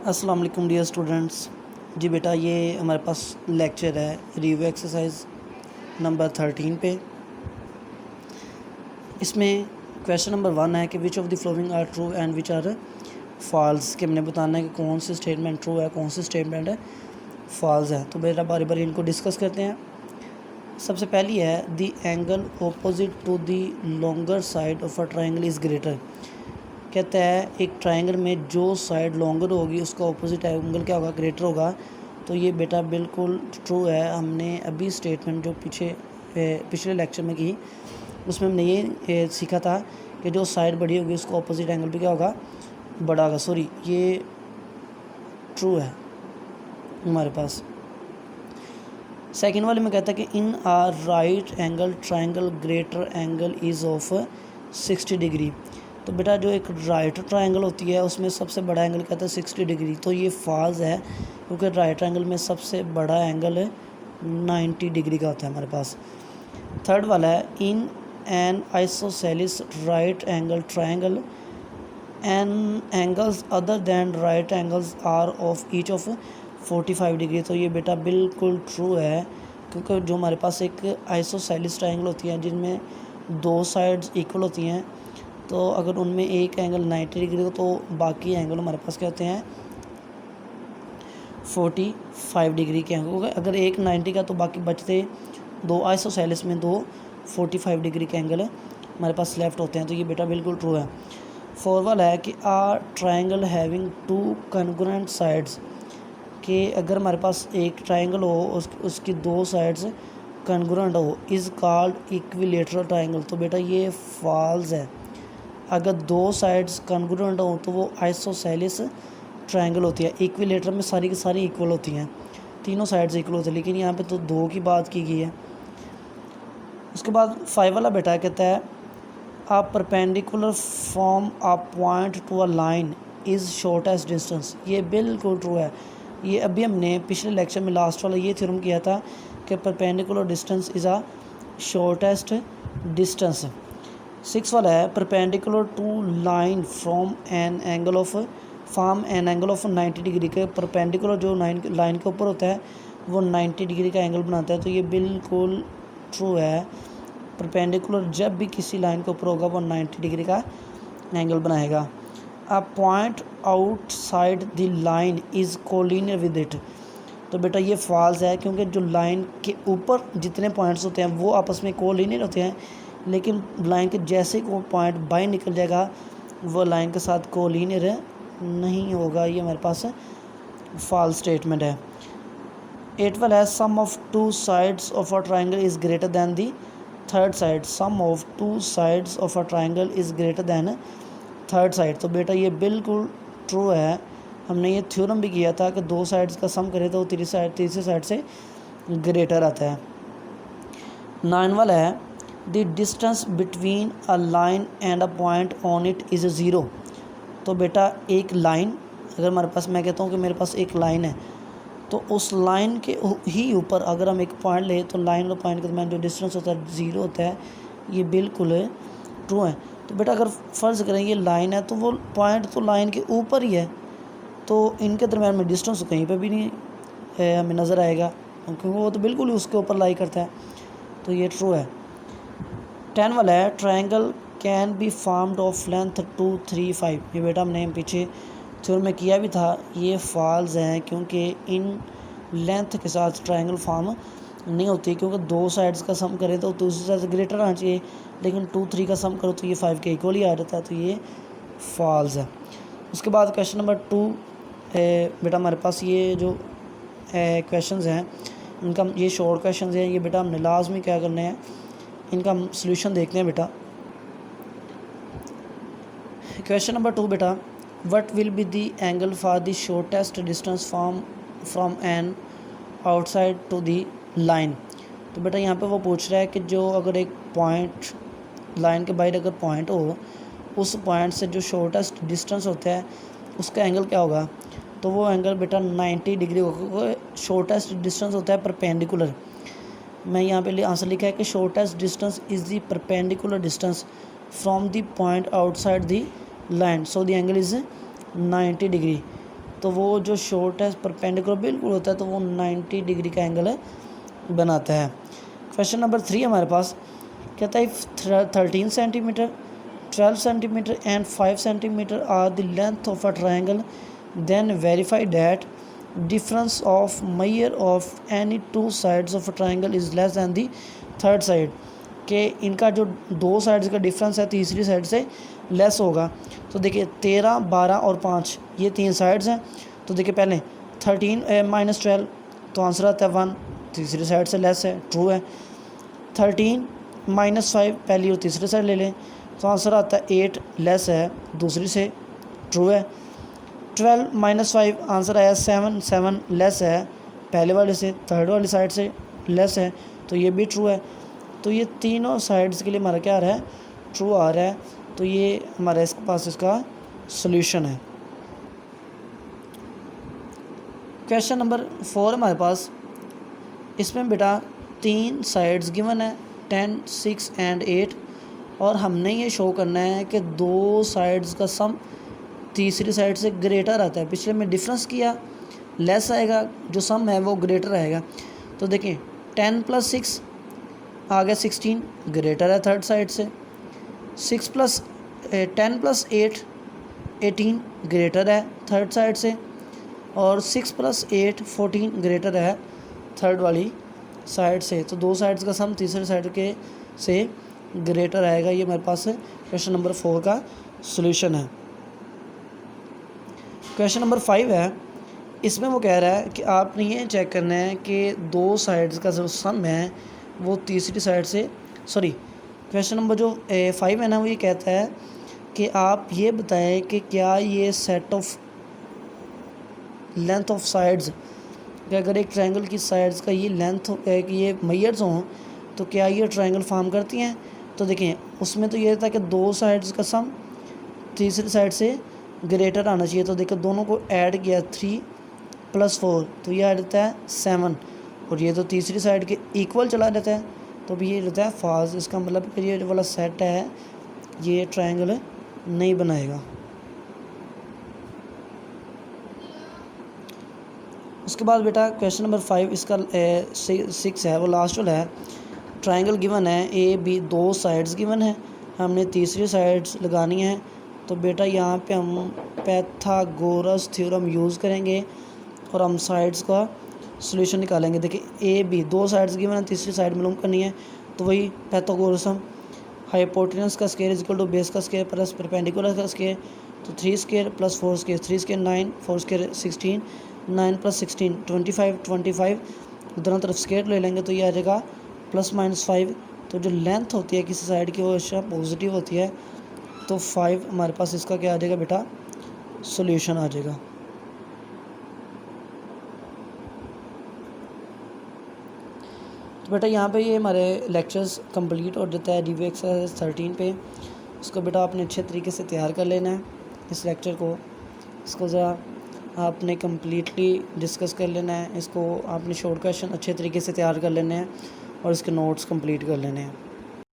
अस्सलाम वालेकुम dear students. जी बेटा, ये हमारे पास लेक्चर है रिव्यू एक्सरसाइज नंबर 13 पे। इसमें क्वेश्चन नंबर 1 है कि which of the following are true and which are false. कि हमने बताना है कि कौन सी स्टेटमेंट ट्रू है, कौन सी स्टेटमेंट है फॉल्स है। तो बेटा बारी बारी इनको डिस्कस करते हैं। सबसे पहली है the angle opposite to the longer side of a triangle is greater. कहता है एक ट्रायंगल में जो साइड लॉन्गर होगी उसका ऑपोजिट एंगल क्या होगा, ग्रेटर होगा। तो ये बेटा बिल्कुल ट्रू है। हमने अभी स्टेटमेंट जो पिछले लेक्चर में की उसमें हमने ये सीखा था कि जो साइड बड़ी होगी उसका ऑपोजिट एंगल भी क्या होगा, बड़ा होगा। सॉरी, ये ट्रू है हमारे पास। सेकेंड वाले में कहता है कि in a right angle triangle greater angle is of 60 degree. तो बेटा जो एक राइट ट्रायंगल होती है उसमें सबसे बड़ा एंगल कहता है 60 डिग्री। तो ये फॉल्स है क्योंकि राइट ट्रायंगल में सबसे बड़ा एंगल 90 डिग्री का होता है हमारे पास। थर्ड वाला है in an isosceles right angle triangle an angles other than right angles are of each of 45 degree. तो ये बेटा बिल्कुल ट्रू है क्योंकि जो हमारे पास एक आइसोसेलिस ट्रायंगल होती है जिनमें दो साइड्स इक्वल होती हैं, तो अगर उनमें एक एंगल 90 डिग्री हो तो बाकी एंगल हमारे पास क्या होते हैं 45 डिग्री के एंगल। अगर एक 90 का तो बाकी बचते दो आइसोसेलिस में दो 45 डिग्री के एंगल हमारे पास लेफ्ट होते हैं। तो ये बेटा बिल्कुल ट्रू है। फोर्थ वाला है कि a triangle having two congruent sides. कि अगर हमारे पास एक ट्रायंगल हो उसकी दो साइड्स कॉन्ग्रुएंट हो इज़ कॉल्ड इक्विलेटरल ट्रायंगल। तो बेटा ये फॉल्स है। अगर दो साइड्स कॉन्ग्रुएंट हो तो वो आइसोसेलिस ट्रायंगल होती है। इक्विलेटर में सारी की सारी इक्वल होती हैं, तीनों साइड्स इक्वल होती है, लेकिन यहाँ पे तो दो की बात की गई है। उसके बाद 5 वाला बेटा कहता है a perpendicular from a point to a line is shortest distance. ये बिल्कुल ट्रू है। ये अभी हमने पिछले लेक्चर में लास्ट वाला ये थ्योरम किया था कि perpendicular distance is a shortest distance. 6 वाला है perpendicular to line from an angle of 90 degree के परपेंडिकुलर जो लाइन के ऊपर होता है वो 90 डिग्री का एंगल बनाता है। तो ये बिल्कुल ट्रू है। परपेंडिकुलर जब भी किसी लाइन के ऊपर होगा वो 90 डिग्री का एंगल बनाएगा। A point outside the line is collinear with it. तो बेटा ये फॉल्स है क्योंकि जो लाइन के ऊपर जितने पॉइंट्स होते हैं वो आपस में कोलिनियर होते हैं, लेकिन लाइन के जैसे को पॉइंट बाहर निकल जाएगा वो लाइन के साथ कोलिनियर नहीं होगा। ये हमारे पास फॉल्स स्टेटमेंट है। 8 वाला है sum of two sides of a triangle is greater than the third side. Sum of two sides of a triangle is greater than third side. तो बेटा ये बिल्कुल ट्रू है। हमने ये थ्योरम भी किया था कि दो साइड्स का सम करें तो तीसरी साइड से ग्रेटर आता है। 9 वाला है the distance between a line and a point on it is 0। तो बेटा एक लाइन, अगर हमारे पास, मैं कहता हूँ कि मेरे पास एक लाइन है तो उस लाइन के ही ऊपर अगर हम एक पॉइंट लें तो लाइन और पॉइंट के दरमियान जो डिस्टेंस होता है 0 होता है। ये बिल्कुल ट्रू है। तो बेटा अगर फ़र्ज़ करें ये लाइन है तो वो पॉइंट तो लाइन के ऊपर ही है, तो इनके दरमियान में डिस्टेंस तो कहीं पर भी नहीं हमें नज़र आएगा क्योंकि वो तो बिल्कुल ही उसके ऊपर लाई करता है। तो ये ट्रू है। 10 वाला है triangle can be formed of length 2, 3, 5। ये बेटा हमने पीछे थ्योरम में किया भी था। ये फॉल्स हैं क्योंकि इन लेंथ के साथ ट्रायंगल फॉर्म नहीं होती, क्योंकि दो साइड्स का सम करें तो दूसरी साइड से ग्रेटर आना चाहिए, लेकिन 2, 3 का सम करो तो ये 5 के इक्वल ही आ जाता है। तो ये फॉल्स है। उसके बाद क्वेश्चन नंबर 2 बेटा हमारे पास ये जो क्वेश्चंस हैं इनका, ये शॉर्ट क्वेश्चंस हैं, ये बेटा हमने लाजमी क्या करने हैं, इनका हम सोल्यूशन देखते हैं बेटा। क्वेश्चन नंबर 2 बेटा what will be the angle for the shortest distance from an outside to the line. तो बेटा यहाँ पे वो पूछ रहा है कि जो अगर एक पॉइंट, लाइन के बाहर अगर पॉइंट हो उस पॉइंट से जो शॉर्टेस्ट डिस्टेंस होता है उसका एंगल क्या होगा। तो वो एंगल बेटा 90 डिग्री होगा। शॉर्टेस्ट डिस्टेंस होता है परपेंडिकुलर। मैं यहाँ पे आंसर लिखा है कि shortest distance is the perpendicular distance from the point outside the line, so the angle is 90 degree. तो वो जो शॉर्ट है परपेंडिकुलर बिल्कुल होता है, तो वो 90 डिग्री का एंगल बनाता है। क्वेश्चन नंबर 3 हमारे पास कहता है 13 centimetre 12 centimetre and 5 centimetre are the length of a triangle, then verify that difference of measure of any two sides of a triangle is less than the third side, कि इनका जो दो sides का difference है तीसरी side से less होगा। तो देखिए 13, 12 और 5 ये 3 साइड्स हैं। तो देखिए पहले 13 माइनस 12, तो आंसर आता है 1, तीसरी साइड से लेस है, ट्रू है। 13 माइनस 5 पहली और तीसरी साइड ले लें, तो आंसर आता है 8, लेस है दूसरी से, ट्रू है। 12 माइनस 5 आंसर आया 7, 7 लेस है पहले वाले से, थर्ड वाली साइड से लेस है, तो ये भी ट्रू है। तो ये तीनों साइड्स के लिए हमारा क्या आ रहा है, ट्रू आ रहा है। तो ये हमारे इसके पास इसका सॉल्यूशन है। क्वेश्चन नंबर 4 हमारे पास, इसमें बेटा 3 साइड्स गिवन है 10, 6 एंड 8, और हमने ये शो करना है कि दो साइड्स का सम तीसरी साइड से ग्रेटर आता है। पिछले में डिफरेंस किया लेस आएगा, जो सम है वो ग्रेटर आएगा। तो देखिए 10 प्लस 6 आ गया 16, ग्रेटर है थर्ड साइड से। 10 प्लस 8 18 ग्रेटर है थर्ड साइड से, और 6 प्लस 8 14 ग्रेटर है थर्ड वाली साइड से। तो दो साइड्स का सम तीसरे साइड के से ग्रेटर आएगा। ये हमारे पास क्वेश्चन नंबर 4 का सॉल्यूशन है। क्वेश्चन नंबर 5 है, इसमें वो कह रहा है कि आपने ये चेक करना है कि दो साइड्स का जो सम है वो तीसरी साइड से, सॉरी क्वेश्चन नंबर जो 5 है ना, वो ये कहता है कि आप ये बताएं कि क्या ये set of length of sides, कि अगर एक ट्रायंगल की साइड्स का ये लेंथ है कि ये मेजर्स हों तो क्या ये ट्रायंगल फॉर्म करती हैं। तो देखें उसमें तो ये था कि दो साइड्स का सम तीसरी साइड से ग्रेटर आना चाहिए। तो देखो दोनों को ऐड किया 3 + 4, तो ये आ जाता है 7, और ये तो तीसरी साइड के इक्वल चला जाता है, तो भी ये रहता है फाज। इसका मतलब कि ये वाला सेट है ये ट्रायंगल नहीं बनाएगा। उसके बाद बेटा क्वेश्चन नंबर 5 इसका 6 है, वो लास्ट वाला है। ट्रायंगल गिवन है ए बी, दो साइड्स गिवन है, हमने तीसरी साइड्स लगानी है। तो बेटा यहाँ पे हम पैथागोरस थ्योरम यूज़ करेंगे और हम साइड्स का सॉल्यूशन निकालेंगे। देखिए ए बी दो साइड्स गिवन है, तीसरी साइड मालूम करनी है, तो वही पैथागोरस हम हाइपोटेनस का स्क्वायर इक्वल टू बेस का स्क्वायर प्लस परपेंडिकुलर का स्क्वायर, तो 3 स्क्वायर + 4 स्क्वायर, 3 स्क्वायर 9, 4 स्क्वायर 16, 9 + 16 25, 25 दोनों तरफ स्क्वायर ले लेंगे, तो ये आ जाएगा +-5। तो जो लेंथ होती है किसी साइड की वो हमेशा पॉजिटिव होती है, तो 5 हमारे पास इसका क्या आ जाएगा बेटा, सॉल्यूशन आ जाएगा। तो बेटा यहाँ पे ये हमारे लेक्चर्स कंप्लीट हो जाता है DV एक्सरसाइज 13 पे। इसको बेटा आपने अच्छे तरीके से तैयार कर लेना है इस लेक्चर को, इसको ज़रा आपने कम्प्लीटली डिस्कस कर लेना है, इसको आपने शॉर्ट क्वेश्चन अच्छे तरीके से तैयार कर लेने हैं और इसके नोट्स कंप्लीट कर लेने हैं।